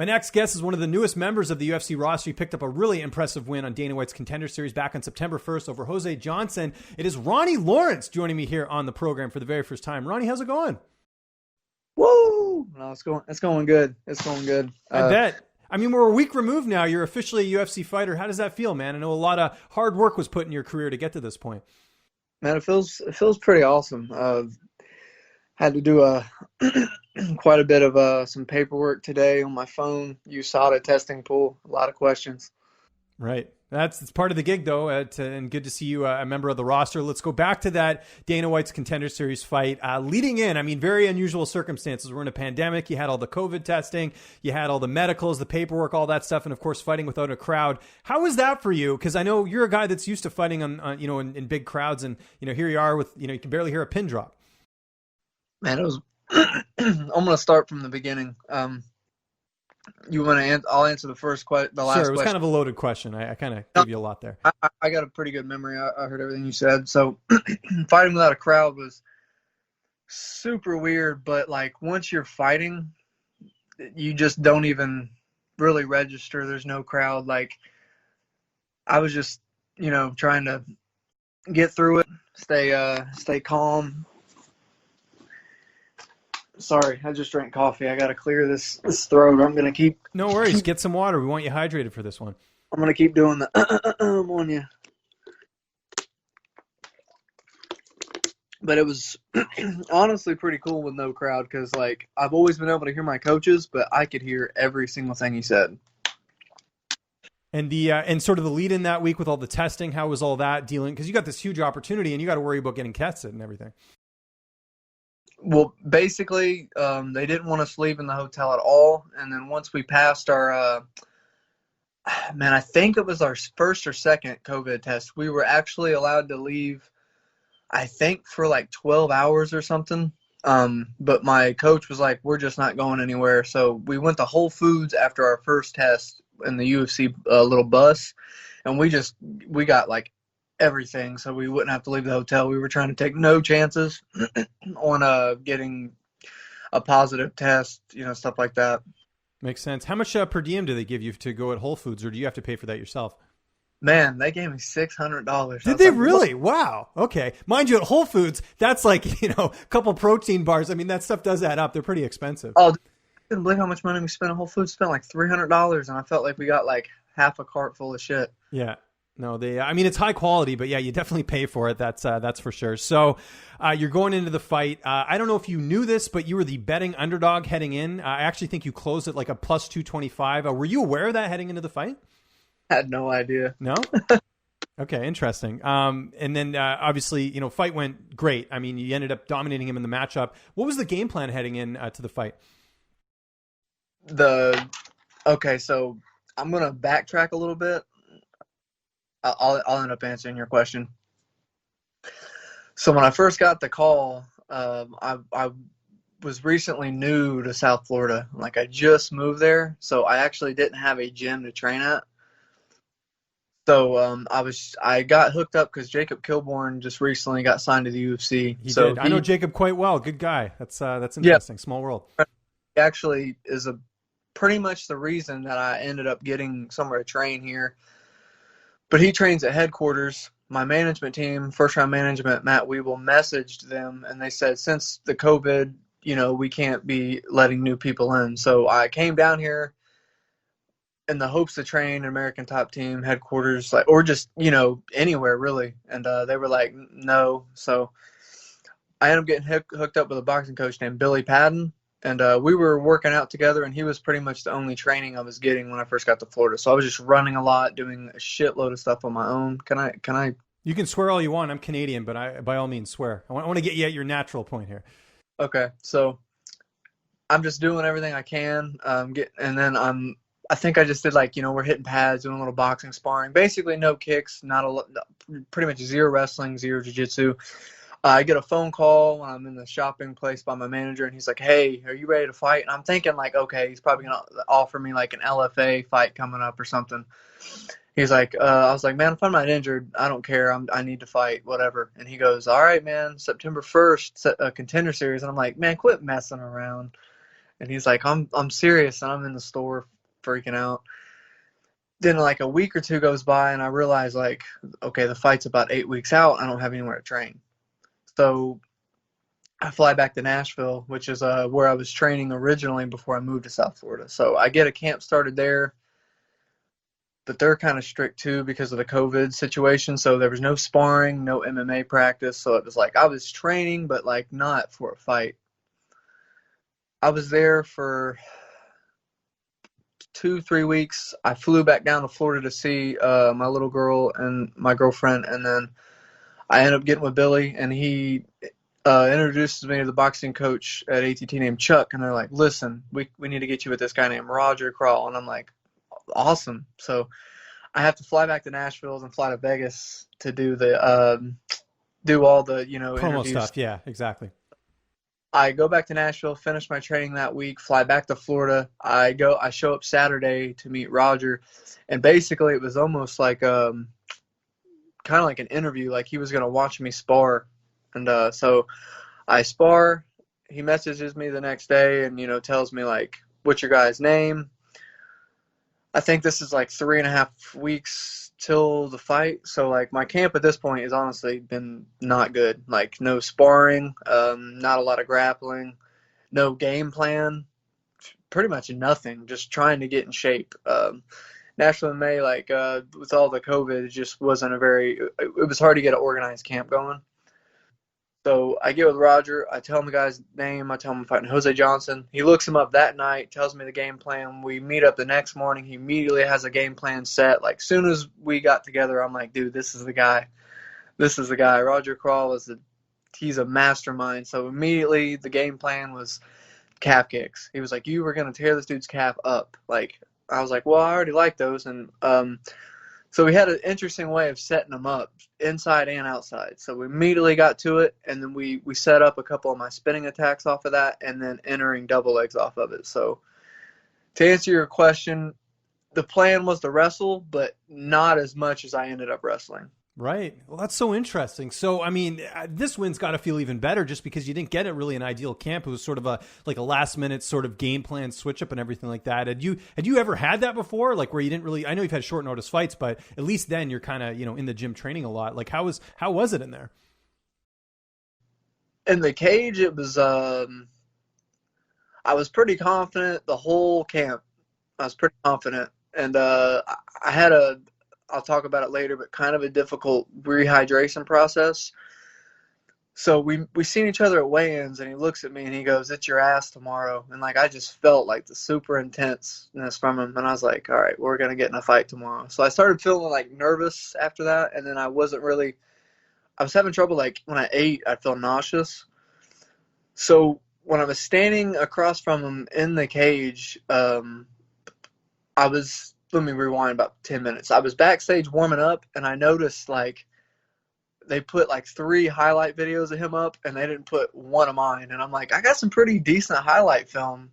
My next guest is one of the newest members of the UFC roster. He picked up a really impressive win on Dana White's Contender Series back on September 1st over Jose Johnson. It is Ronnie Lawrence joining me here on the program for the very first time. Ronnie, how's it going? Woo! No, it's going good. It's going good. I bet. I mean, we're a week removed now. You're officially a UFC fighter. How does that feel, man? I know a lot of hard work was put in your career to get to this point. Man, it feels pretty awesome. Had to do quite a bit of some paperwork today on my phone. USADA testing pool. A lot of questions. Right. It's part of the gig, though, and good to see you a member of the roster. Let's go back to that Dana White's Contender Series fight. Leading in, I mean, very unusual circumstances. We're in a pandemic. You had all the COVID testing. You had all the medicals, the paperwork, all that stuff, and, of course, fighting without a crowd. How was that for you? Because I know you're a guy that's used to fighting in big crowds, and, here you are with, you can barely hear a pin drop. Man, it was – I'm going to start from the beginning. You want to? I'll answer the last question. Sure, it was kind of a loaded question. I kind of gave you a lot there. I got a pretty good memory. I heard everything you said. So fighting without a crowd was super weird. But like once you're fighting, you just don't even really register. There's no crowd. Like I was just trying to get through it, stay calm. Sorry, I just drank coffee. I got to clear this throat. I'm going to keep... No worries. Get some water. We want you hydrated for this one. I'm going to keep doing the on you. But it was honestly pretty cool with no crowd because, like, I've always been able to hear my coaches, but I could hear every single thing he said. And and sort of the lead in that week with all the testing, how was all that dealing? Because you got this huge opportunity and you got to worry about getting tested and everything. Well, basically, they didn't want us to leave in the hotel at all. And then once we passed our, I think it was our first or second COVID test, we were actually allowed to leave, I think, for like 12 hours or something. But my coach was like, we're just not going anywhere. So we went to Whole Foods after our first test in the UFC little bus. And we got like everything, so we wouldn't have to leave the hotel. We were trying to take no chances on getting a positive test, stuff like that. Makes sense. How much per diem do they give you to go at Whole Foods, or do you have to pay for that yourself? Man, they gave me $600. Did they really? What? Wow. Okay. Mind you, at Whole Foods, that's like, a couple protein bars. I mean, that stuff does add up. They're pretty expensive. Oh, I couldn't believe how much money we spent at Whole Foods. Spent like $300, and I felt like we got like half a cart full of shit. Yeah. No, it's high quality, but yeah, you definitely pay for it. That's for sure. So you're going into the fight. I don't know if you knew this, but you were the betting underdog heading in. I actually think you closed at like a plus 225. Were you aware of that heading into the fight? I had no idea. No? Okay, interesting. And then obviously, fight went great. I mean, you ended up dominating him in the matchup. What was the game plan heading in to the fight? Okay, so I'm going to backtrack a little bit. I'll end up answering your question. So when I first got the call, I was recently new to South Florida. Like I just moved there, so I actually didn't have a gym to train at. So I got hooked up because Jacob Kilborn just recently got signed to the UFC. He did. I know Jacob quite well. Good guy. That's interesting. Yeah. Small world. He actually is pretty much the reason that I ended up getting somewhere to train here. But he trains at headquarters. My management team, first-round management, Matt Weeble, messaged them, and they said, since the COVID, we can't be letting new people in. So I came down here in the hopes to train an American Top Team headquarters, or just, anywhere, really. And they were like, no. So I ended up getting hooked up with a boxing coach named Billy Padden. And we were working out together, and he was pretty much the only training I was getting when I first got to Florida. So I was just running a lot, doing a shitload of stuff on my own. Can I? You can swear all you want. I'm Canadian, but I, by all means, swear. I want to get you at your natural point here. Okay, so I'm just doing everything I can. And then I think I just did we're hitting pads, doing a little boxing sparring. Basically, no kicks, pretty much zero wrestling, zero jiu-jitsu. I get a phone call when I'm in the shopping place by my manager, and he's like, hey, are you ready to fight? And I'm thinking, okay, he's probably going to offer me, an LFA fight coming up or something. He's like, I was like, man, if I'm not injured, I don't care. I need to fight, whatever. And he goes, all right, man, September 1st, Contender Series. And I'm like, man, quit messing around. And he's like, I'm serious. And I'm in the store freaking out. Then like a week or two goes by and I realize like, okay, the fight's about 8 weeks out. I don't have anywhere to train. So I fly back to Nashville, which is where I was training originally before I moved to South Florida. So I get a camp started there, but they're kind of strict too because of the COVID situation. So there was no sparring, no MMA practice. So it was like I was training, but like not for a fight. I was there for 2-3 weeks. I flew back down to Florida to see my little girl and my girlfriend, and then I ended up getting with Billy, and he introduces me to the boxing coach at ATT named Chuck, and they're like, listen, we need to get you with this guy named Roger Crawl. And I'm like, awesome. So I have to fly back to Nashville and fly to Vegas to do the do all the Promo interviews. stuff. Yeah, exactly. I go back to Nashville, finish my training that week, fly back to Florida. I show up Saturday to meet Roger, and basically it was almost like kind of like an interview, like he was going to watch me spar. And so I spar. He messages me the next day and, tells me, like, what's your guy's name? I think this is like 3.5 weeks till the fight. So, like, my camp at this point has honestly been not good. Like, no sparring, not a lot of grappling, no game plan, pretty much nothing, just trying to get in shape. National MMA, like, with all the COVID, it just wasn't it was hard to get an organized camp going. So I get with Roger. I tell him the guy's name. I tell him I'm fighting Jose Johnson. He looks him up that night, tells me the game plan. We meet up the next morning. He immediately has a game plan set. Like, soon as we got together, I'm like, dude, this is the guy. This is the guy. Roger Crawl he's a mastermind. So immediately the game plan was calf kicks. He was like, you were going to tear this dude's calf up. Like, I was like, well, I already like those. And so we had an interesting way of setting them up, inside and outside. So we immediately got to it, and then we set up a couple of my spinning attacks off of that, and then entering double legs off of it. So to answer your question, the plan was to wrestle, but not as much as I ended up wrestling. Right. Well, that's so interesting. So, I mean, this win's got to feel even better just because you didn't get it really an ideal camp. It was sort of a last minute sort of game plan switch up and everything like that. Had you ever had that before? Like, where you didn't really, I know you've had short notice fights, but at least then you're kind of, in the gym training a lot. Like, how was it in there? In the cage, it was, I was pretty confident the whole camp. I was pretty confident. And I had I'll talk about it later, but kind of a difficult rehydration process. So we seen each other at weigh-ins, and he looks at me and he goes, it's your ass tomorrow. And like, I just felt like the super intenseness from him. And I was like, all right, we're going to get in a fight tomorrow. So I started feeling like nervous after that. And then I was having trouble. Like, when I ate, I'd feel nauseous. So when I was standing across from him in the cage, let me rewind about 10 minutes. I was backstage warming up, and I noticed, like, they put, like, 3 highlight videos of him up, and they didn't put one of mine. And I'm like, I got some pretty decent highlight film.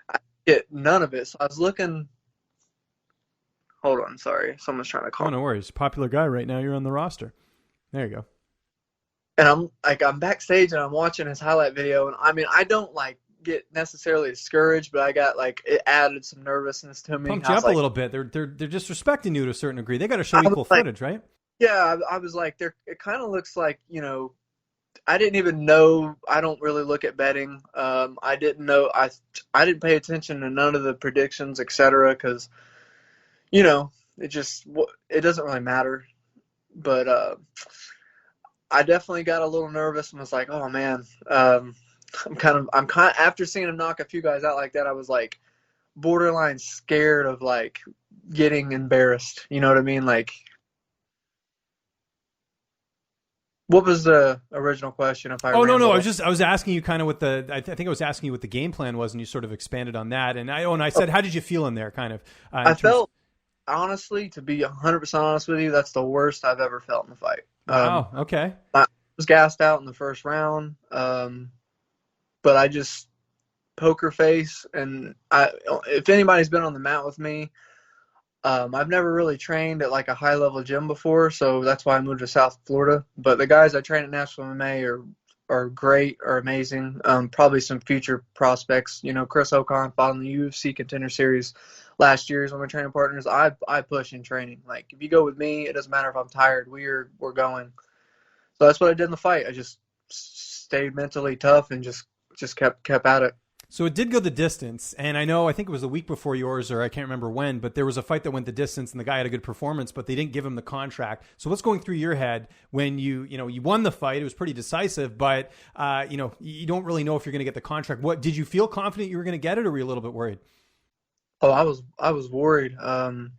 I get none of it. So I was looking. Hold on, sorry. Someone's trying to call. Oh, no worries. Popular guy right now. You're on the roster. There you go. And I'm backstage, and I'm watching his highlight video, and, I mean, I don't, like, get necessarily discouraged, but I got, like, it added some nervousness to me. Pumped you up a little bit. They're disrespecting you to a certain degree. They got to show equal footage, right? Yeah, I was like, it kind of looks like, I didn't even know. I don't really look at betting. I didn't know. I didn't pay attention to none of the predictions, etc. Because, it doesn't really matter. But I definitely got a little nervous and was like, oh man. I'm kind of after seeing him knock a few guys out like that, I was like borderline scared of like getting embarrassed. You know what I mean? Like, what was the original question? If I no, I was asking you kind of what I think I was asking you what the game plan was, and you sort of expanded on that. And I said, how did you feel in there? Kind of. I felt, honestly, to be 100% honest with you, that's the worst I've ever felt in a fight. Wow. Okay. I was gassed out in the first round. But I just poker face, and if anybody's been on the mat with me, I've never really trained at like a high level gym before, so that's why I moved to South Florida. But the guys I train at National MMA are are great, are amazing. Probably some future prospects. You know, Chris Ocon fought in the UFC Contender Series last year as one of my training partners. I push in training. Like if you go with me, it doesn't matter if I'm tired. We're going. So that's what I did in the fight. I just stayed mentally tough and just kept at it. So it did go the distance, and I think it was a week before yours, or I can't remember when, but there was a fight that went the distance, and the guy had a good performance, but they didn't give him the contract. So what's going through your head when you won the fight? It was pretty decisive, but you don't really know if you're going to get the contract. What did you feel confident you were going to get it, or were you a little bit worried? Oh, I was worried. I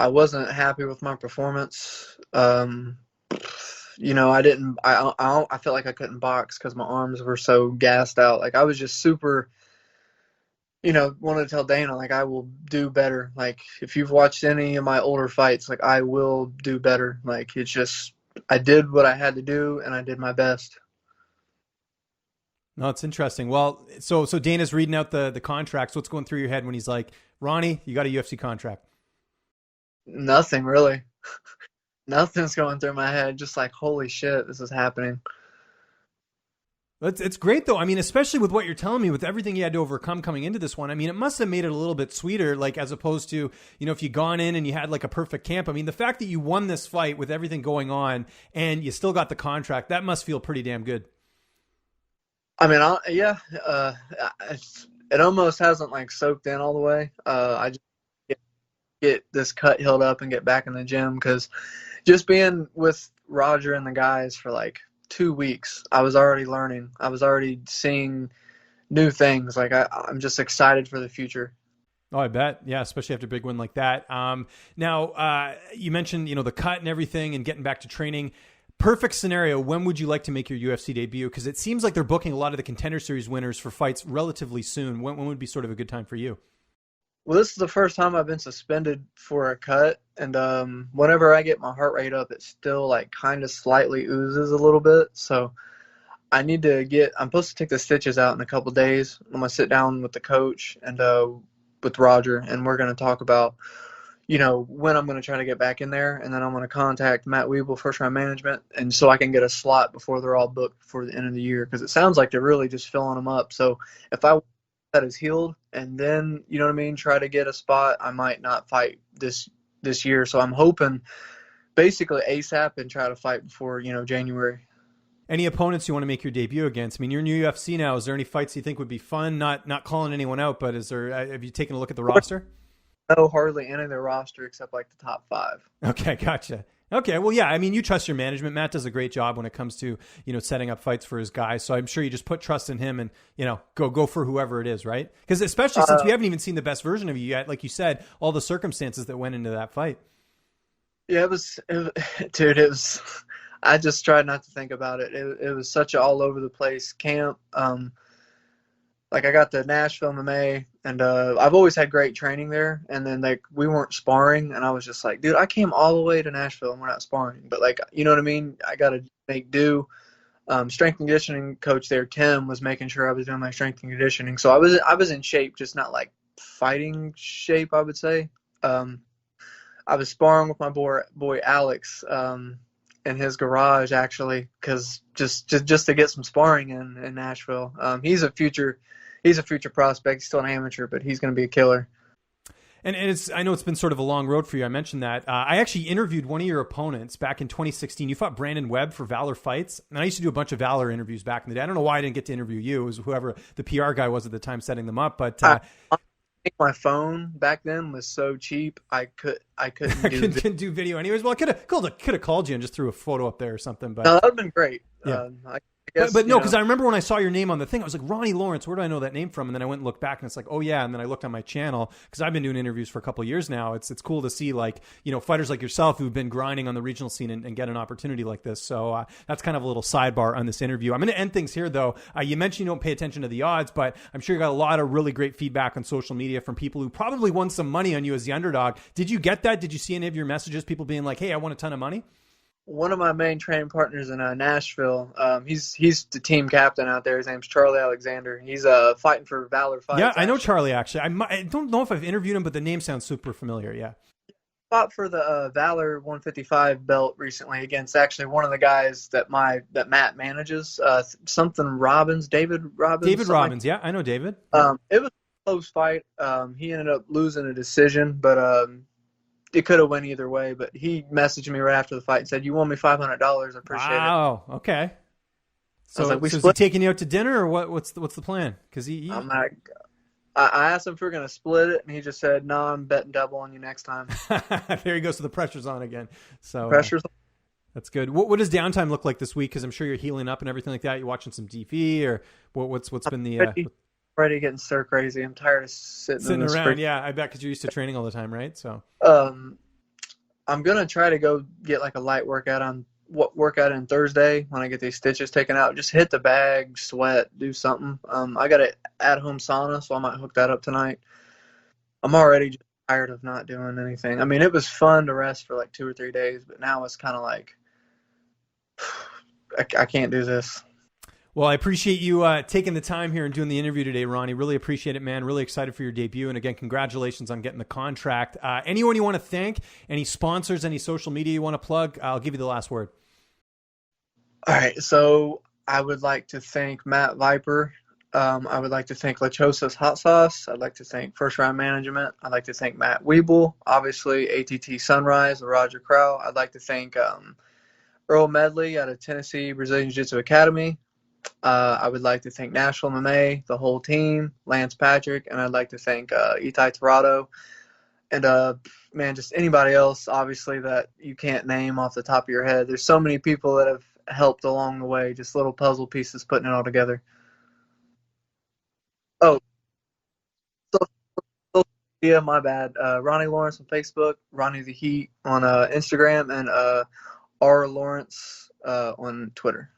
wasn't happy with my performance. I felt like I couldn't box because my arms were so gassed out. Like I was just super, wanted to tell Dana, like, I will do better. Like if you've watched any of my older fights, like I will do better. Like it's just, I did what I had to do and I did my best. No, it's interesting. Well, so Dana's reading out the contracts. What's going through your head when he's like, Ronnie, you got a UFC contract? Nothing really. Nothing's going through my head. Just like, holy shit, this is happening. It's great though. I mean, especially with what you're telling me, with everything you had to overcome coming into this one. I mean, it must have made it a little bit sweeter, like as opposed to, if you'd gone in and you had like a perfect camp. I mean, the fact that you won this fight with everything going on and you still got the contract, that must feel pretty damn good. I mean, it almost hasn't like soaked in all the way. I just get this cut healed up and get back in the gym because just being with Roger and the guys for like 2 weeks, I was already learning. I was already seeing new things. Like I'm just excited for the future. Oh, I bet. Yeah, especially after a big win like that. Now, you mentioned, the cut and everything and getting back to training. Perfect scenario, when would you like to make your UFC debut? Because it seems like they're booking a lot of the Contender Series winners for fights relatively soon. When would be sort of a good time for you? Well, this is the first time I've been suspended for a cut, and whenever I get my heart rate up, it still like kind of slightly oozes a little bit. So I'm supposed to take the stitches out in a couple days. I'm gonna sit down with the coach and with Roger, and we're gonna talk about when I'm gonna try to get back in there, and then I'm gonna contact Matt Wiebel, first round management, and so I can get a slot before they're all booked before the end of the year, because it sounds like they're really just filling them up. So if that is healed and then try to get a spot, I might not fight this year. So I'm hoping basically ASAP and try to fight before January. Any opponents you want to make your debut against? I mean, you're in UFC now. Is there any fights you think would be fun? Not calling anyone out, but have you taken a look at the roster? No, hardly any of the roster except like the top 5. Okay, gotcha. Okay, well, yeah, I mean, you trust your management. Matt does a great job when it comes to, setting up fights for his guys. So I'm sure you just put trust in him and, go for whoever it is, right? Because especially since we haven't even seen the best version of you yet, like you said, all the circumstances that went into that fight. Yeah, dude, I just tried not to think about it. It was such an all over the place camp. Like I got to Nashville in May, and I've always had great training there. And then like we weren't sparring, and I was just like, dude, I came all the way to Nashville and we're not sparring. But like, you know what I mean? I got to make do. Strength and conditioning coach there, Tim, was making sure I was doing my strength and conditioning. So I was in shape, just not like fighting shape, I would say. I was sparring with my boy Alex in his garage actually, because just to get some sparring in Nashville. He's a future prospect. He's still an amateur, but he's going to be a killer. And I know it's been sort of a long road for you. I mentioned that. I actually interviewed one of your opponents back in 2016. You fought Brandon Webb for Valor Fights. And I used to do a bunch of Valor interviews back in the day. I don't know why I didn't get to interview you. It was whoever the PR guy was at the time setting them up. But I think my phone back then was so cheap, I couldn't do video anyways. Well, I could have called you and just threw a photo up there or something. But no, that would have been great. Yeah. I guess, but no, because I remember when I saw your name on the thing, I was like, Ronnie Lawrence, where do I know that name from? And then I went and looked back and it's like, oh yeah. And then I looked on my channel because I've been doing interviews for a couple of years now. It's cool to see like, fighters like yourself who've been grinding on the regional scene and get an opportunity like this. So that's kind of a little sidebar on this interview. I'm going to end things here though. You mentioned you don't pay attention to the odds, but I'm sure you got a lot of really great feedback on social media from people who probably won some money on you as the underdog. Did you get that? Did you see any of your messages? People being like, hey, I won a ton of money? One of my main training partners in Nashville, he's the team captain out there. His name's Charlie Alexander. He's fighting for Valor Fights. Yeah, I know Charlie, actually. I don't know if I've interviewed him, but the name sounds super familiar, yeah. fought for the Valor 155 belt recently against actually one of the guys that Matt manages, something Robbins, David Robbins. David Robbins, yeah, I know David. It was a close fight. He ended up losing a decision, but it could have went either way. But he messaged me right after the fight and said, "You won me $500. I appreciate it." Wow. Okay. So, like, is he taking you out to dinner, or what's the plan? Because I'm like, I asked him if we were going to split it, and he just said, "No, I'm betting double on you next time." There he goes. So the pressure's on again. So pressure's on. That's good. What does downtime look like this week? Because I'm sure you're healing up and everything like that. You're watching some TV, or what's been the already getting stir crazy. I'm tired of sitting around. Spring. Yeah, I bet, because you're used to training all the time, right? So I'm gonna try to go get like a light workout in Thursday when I get these stitches taken out. Just hit the bag, sweat, do something. I got an at-home sauna, so I might hook that up tonight. I'm already just tired of not doing anything. I mean, it was fun to rest for like 2 or 3 days, but now it's kind of like I can't do this. Well, I appreciate you taking the time here and doing the interview today, Ronnie. Really appreciate it, man. Really excited for your debut. And again, congratulations on getting the contract. Anyone you want to thank, any sponsors, any social media you want to plug, I'll give you the last word. All right. So I would like to thank Matt Viper. I would like to thank Lechosa's Hot Sauce. I'd like to thank First Round Management. I'd like to thank Matt Wiebel, obviously ATT Sunrise, Roger Crow. I'd like to thank Earl Medley out of Tennessee Brazilian Jiu-Jitsu Academy. I would like to thank National MMA, the whole team, Lance Patrick, and I'd like to thank Itai Torado, and man, just anybody else, obviously, that you can't name off the top of your head. There's so many people that have helped along the way, just little puzzle pieces putting it all together. Oh, social media, my bad. Ronnie Lawrence on Facebook, Ronnie the Heat on Instagram, and R Lawrence on Twitter.